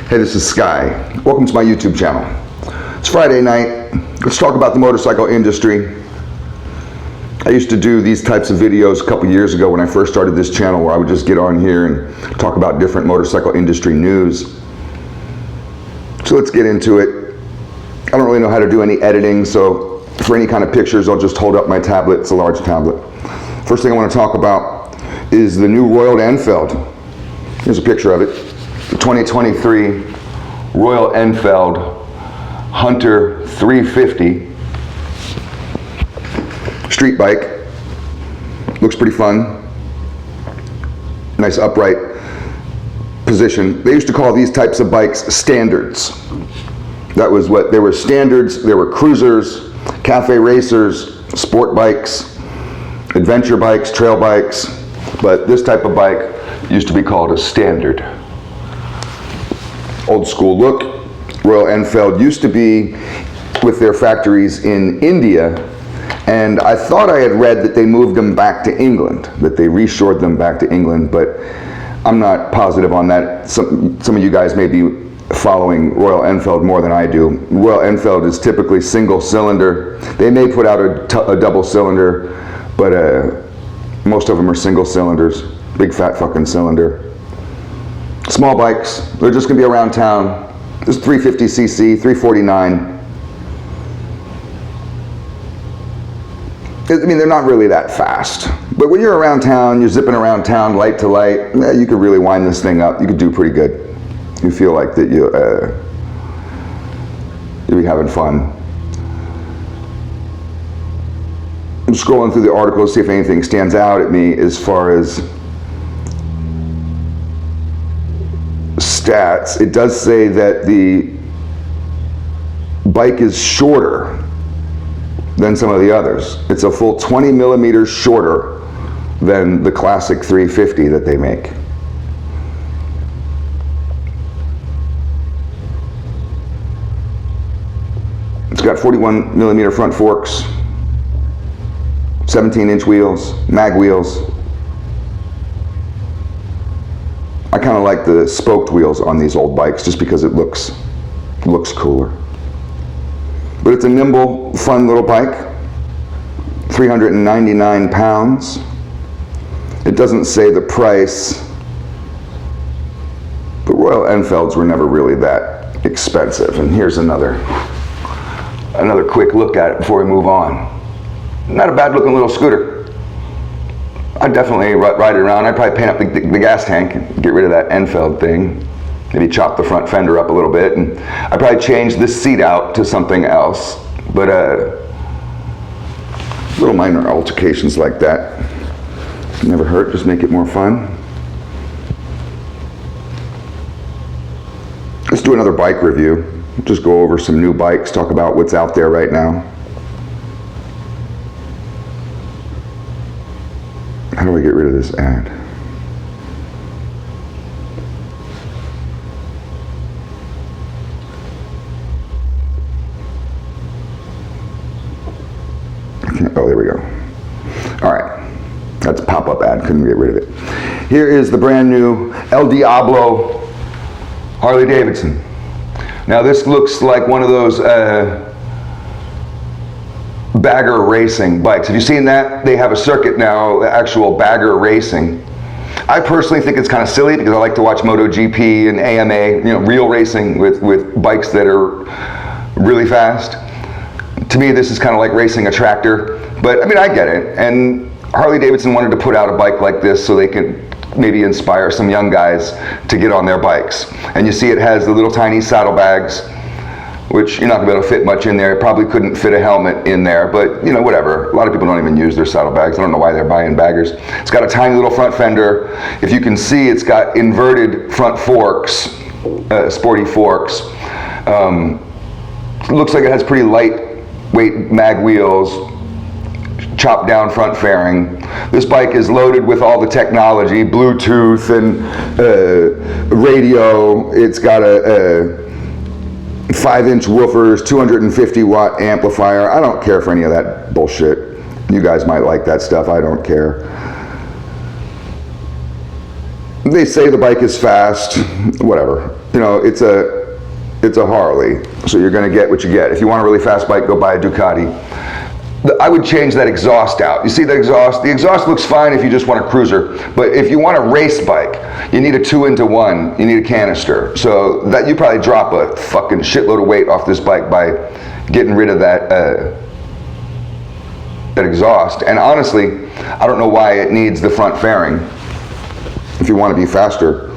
Hey, this is Sky. Welcome to my YouTube channel. It's Friday night. Let's talk about the motorcycle industry. I used to do these types of videos a couple years ago when I first started this channel, where I would just get on here and talk about different motorcycle industry news. So let's get into it. I don't really know how to do any editing, so for any kind of pictures, I'll just hold up my tablet. It's a large tablet. First thing I want to talk about is the new Royal Enfield. Here's a picture of it. The 2023 Royal Enfield Hunter 350 street bike. Looks pretty fun. Nice upright position. They used to call these types of bikes standards. That was what there were: standards, there were cruisers, cafe racers, sport bikes, adventure bikes, trail bikes. But this type of bike used to be called a standard. Old school look. Royal Enfield used to be with their factories in India, and I thought I had read that they moved them back to England, that they reshored them back to England, but I'm not positive on that. Some of you guys may be following Royal Enfield more than I do. Royal Enfield is typically single cylinder. They may put out a double cylinder, but most of them are single cylinders. Big fat fucking cylinder. Small bikes, they're just gonna be around town. This is 350cc, 349. I mean, they're not really that fast. But when you're around town, you're zipping around town, light to light, you could really wind this thing up. You could do pretty good. You feel like that you'll be having fun. I'm scrolling through the article to see if anything stands out at me as far as stats. It does say that the bike is shorter than some of the others. It's a full 20 millimeters shorter than the classic 350 that they make. It's got 41 millimeter front forks, 17-inch wheels, mag wheels. I kind of like the spoked wheels on these old bikes just because it looks cooler. But it's a nimble, fun little bike. 399 pounds. It doesn't say the price, but Royal Enfields were never really that expensive. And here's another quick look at it before we move on. Not a bad looking little scooter. I'd definitely ride it around. I'd probably paint up the gas tank and get rid of that Enfield thing. Maybe chop the front fender up a little bit, and I'd probably change this seat out to something else. But little minor altercations like that never hurt, just make it more fun. Let's do another bike review. Just go over some new bikes, talk about what's out there right now. How do I get rid of this ad? Oh, there we go. All right. That's a pop-up ad. Couldn't get rid of it. Here is the brand new El Diablo Harley-Davidson. Now this looks like one of those bagger racing bikes. Have you seen that? They have a circuit now, actual bagger racing. I personally think it's kind of silly because I like to watch MotoGP and AMA, real racing with bikes that are really fast. To me, this is kind of like racing a tractor, but I mean, I get it. And Harley-Davidson wanted to put out a bike like this so they could maybe inspire some young guys to get on their bikes. And you see it has the little tiny saddlebags, which you're not gonna be able to fit much in there. It probably couldn't fit a helmet in there, but whatever. A lot of people don't even use their saddlebags. I don't know why they're buying baggers. It's got a tiny little front fender. If you can see, it's got inverted front forks, sporty forks. It looks like it has pretty lightweight mag wheels, chopped down front fairing. This bike is loaded with all the technology, Bluetooth and radio. It's got a 5-inch woofers, 250 watt amplifier. I don't care for any of that bullshit. You guys might like that stuff, I don't care. They say the bike is fast, whatever. You know, it's a Harley, so you're going to get what you get. If you want a really fast bike, go buy a Ducati. I would change that exhaust out. You see the exhaust? The exhaust looks fine if you just want a cruiser, but if you want a race bike, you need a 2-in-1, you need a canister. So that you probably drop a fucking shitload of weight off this bike by getting rid of that exhaust. And honestly, I don't know why it needs the front fairing. If you want to be faster,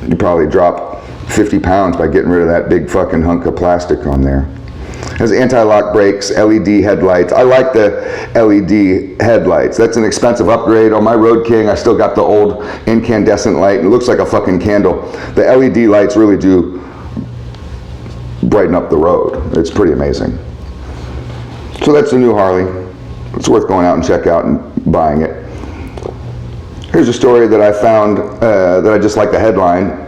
you probably drop 50 pounds by getting rid of that big fucking hunk of plastic on there. It has anti-lock brakes, LED headlights. I like the LED headlights. That's an expensive upgrade. On my Road King, I still got the old incandescent light. It looks like a fucking candle. The LED lights really do brighten up the road. It's pretty amazing. So that's the new Harley. It's worth going out and check out and buying it. Here's a story that I found that I just like the headline.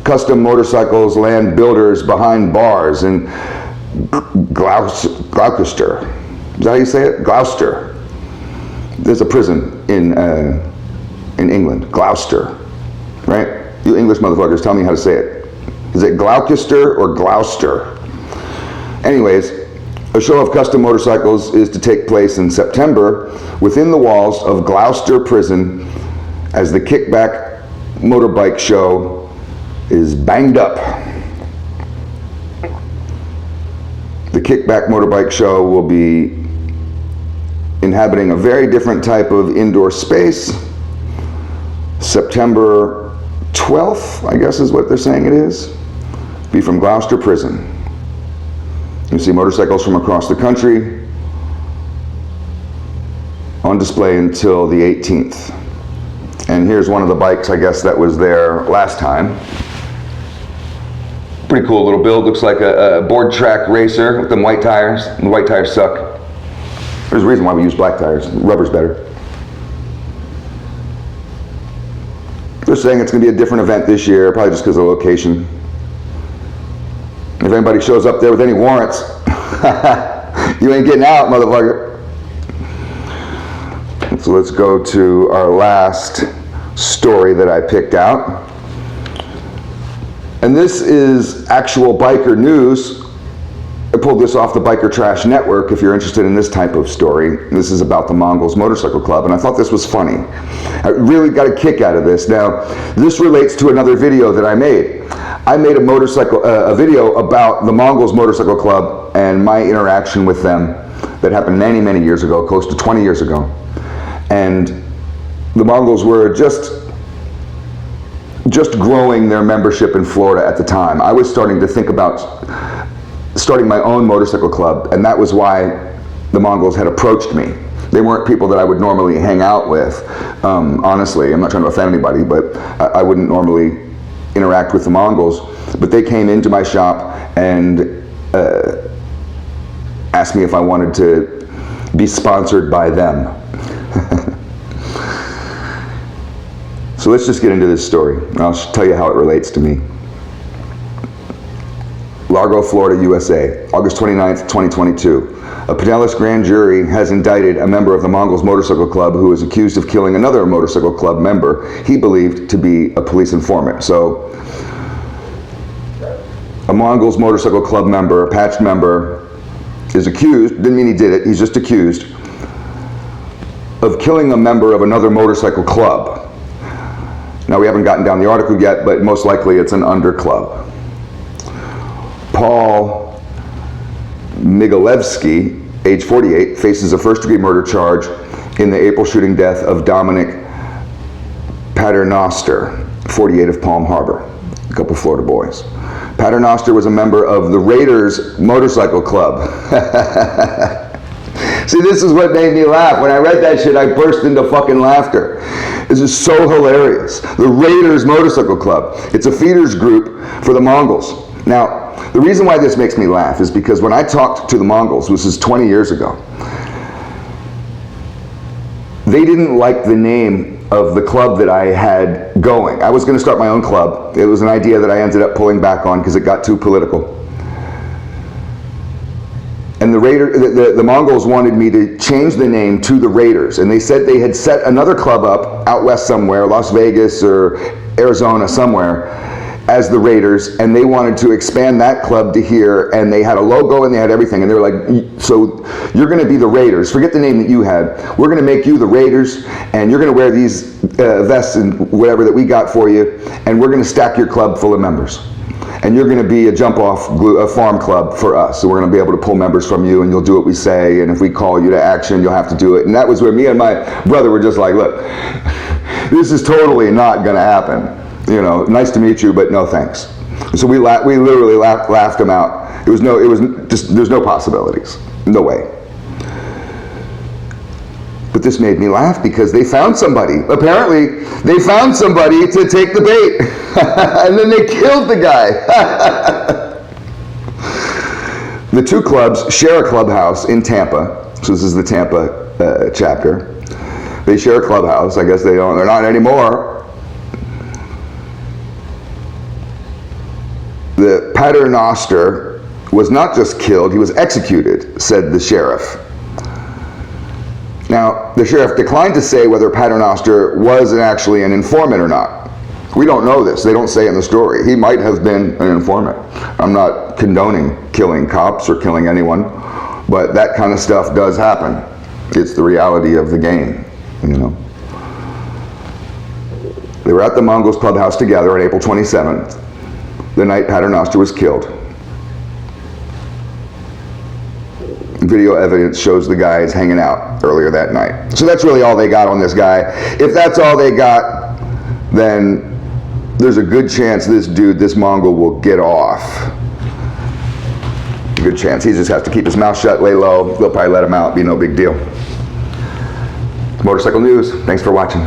Custom motorcycles land builders behind bars in Gloucester. Is that how you say it? Gloucester. There's a prison in England. Gloucester. Right? You English motherfuckers, tell me how to say it. Is it Gloucester or Gloucester? Anyways, a show of custom motorcycles is to take place in September within the walls of Gloucester prison as the Kickback Motorbike Show is banged up. The Kickback Motorbike Show will be inhabiting a very different type of indoor space. September 12th, I guess is what they're saying it is. Be from Gloucester Prison. You see motorcycles from across the country on display until the 18th. And here's one of the bikes, I guess, that was there last time. Pretty cool little build. Looks like a board track racer with them white tires. The white tires suck. There's a reason why we use black tires. Rubber's better. They're saying it's going to be a different event this year, probably just because of the location. If anybody shows up there with any warrants, you ain't getting out, motherfucker. So let's go to our last story that I picked out. And this is actual biker news. I pulled this off the Biker Trash Network if you're interested in this type of story. This is about the Mongols Motorcycle Club, and I thought this was funny. I really got a kick out of this. Now, this relates to another video that I made. I made a video about the Mongols Motorcycle Club and my interaction with them that happened many, many years ago, close to 20 years ago. And the Mongols were just growing their membership in Florida at the time. I was starting to think about starting my own motorcycle club, and that was why the Mongols had approached me. They weren't people that I would normally hang out with. Honestly, I'm not trying to offend anybody, but I wouldn't normally interact with the Mongols. But they came into my shop and asked me if I wanted to be sponsored by them. So let's just get into this story, and I'll tell you how it relates to me. Largo, Florida, USA, August 29th, 2022. A Pinellas grand jury has indicted a member of the Mongols Motorcycle Club who is accused of killing another motorcycle club member he believed to be a police informant. So, a Mongols Motorcycle Club member, a patched member, is accused, didn't mean he did it, he's just accused, of killing a member of another motorcycle club. Now, we haven't gotten down the article yet, but most likely it's an under club. Paul Migalevsky, age 48, faces a first-degree murder charge in the April shooting death of Dominic Paternoster, 48, of Palm Harbor, a couple Florida boys. Paternoster was a member of the Raiders Motorcycle Club. See, this is what made me laugh. When I read that shit, I burst into fucking laughter. This is so hilarious. The Raiders Motorcycle Club. It's a feeders group for the Mongols. Now, the reason why this makes me laugh is because when I talked to the Mongols, this is 20 years ago, they didn't like the name of the club that I had going. I was going to start my own club. It was an idea that I ended up pulling back on because it got too political. And the Mongols wanted me to change the name to the Raiders. And they said they had set another club up out west somewhere, Las Vegas or Arizona somewhere, as the Raiders, and they wanted to expand that club to here, and they had a logo and they had everything, and they were like, so you're going to be the Raiders, forget the name that you had, we're going to make you the Raiders, and you're going to wear these vests and whatever that we got for you, and we're going to stack your club full of members, and you're going to be a a farm club for us, so we're going to be able to pull members from you, and you'll do what we say, and if we call you to action, you'll have to do it. And that was where me and my brother were just like, look, this is totally not going to happen. You know, nice to meet you, but no thanks. So we literally laughed him out. There's no possibilities, no way. But this made me laugh because they found somebody. Apparently, they found somebody to take the bait, and then they killed the guy. The two clubs share a clubhouse in Tampa. So this is the Tampa chapter. They share a clubhouse. I guess they're not anymore. The paternoster was not just killed, he was executed, said the sheriff. Now, the sheriff declined to say whether paternoster was actually an informant or not. We don't know this. They don't say in the story. He might have been an informant. I'm not condoning killing cops or killing anyone, but that kind of stuff does happen. It's the reality of the game, you know. They were at the Mongols clubhouse together on April 27th. The night paternoster was killed. Video evidence shows the guys hanging out earlier that night. So that's really all they got on this guy. If that's all they got, then there's a good chance this Mongol will get off. A good chance. He just has to keep his mouth shut, lay low. They'll probably let him out, be no big deal. Motorcycle News, thanks for watching.